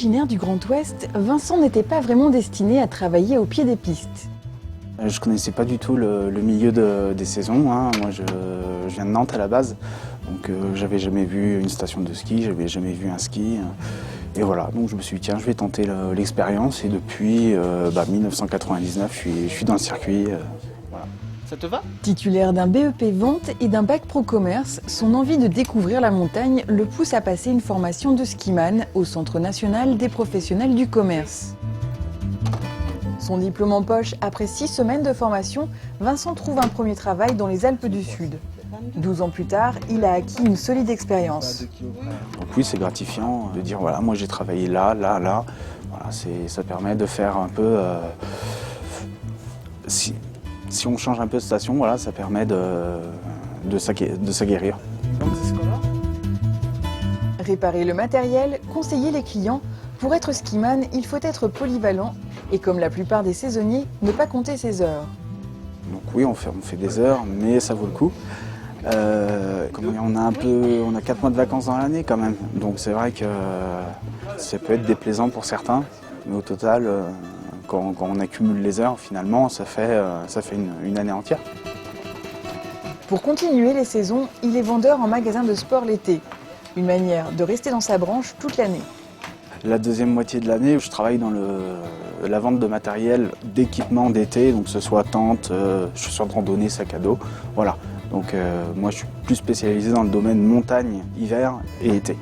Originaire du Grand Ouest, Vincent n'était pas vraiment destiné à travailler au pied des pistes. Je connaissais pas du tout le milieu des saisons, hein. Moi je viens de Nantes à la base, donc j'avais jamais vu une station de ski, j'avais jamais vu un ski. Et voilà, donc je me suis dit tiens je vais tenter l'expérience et depuis 1999 je suis dans le circuit. Voilà. Ça te va? Titulaire d'un BEP vente et d'un bac pro commerce, son envie de découvrir la montagne le pousse à passer une formation de skiman au Centre national des professionnels du commerce. Son diplôme en poche, après 6 semaines de formation, Vincent trouve un premier travail dans les Alpes du Sud. 12 ans plus tard, il a acquis une solide expérience. Donc oui, c'est gratifiant de dire voilà, moi j'ai travaillé là. Voilà, ça permet de faire un peu. Si on change un peu de station, voilà, ça permet de s'aguerrir. Réparer le matériel, conseiller les clients. Pour être skiman, il faut être polyvalent et comme la plupart des saisonniers, ne pas compter ses heures. Donc oui, on fait des heures, mais ça vaut le coup. On a 4 mois de vacances dans l'année quand même, donc c'est vrai que ça peut être déplaisant pour certains, mais au total, quand on accumule les heures, finalement, ça fait une année entière. Pour continuer les saisons, il est vendeur en magasin de sport l'été, une manière de rester dans sa branche toute l'année. La deuxième moitié de l'année, je travaille dans la vente de matériel d'équipement d'été, donc que ce soit tente, chaussures de randonnée, sac à dos, voilà. Donc moi je suis plus spécialisé dans le domaine montagne, hiver et été.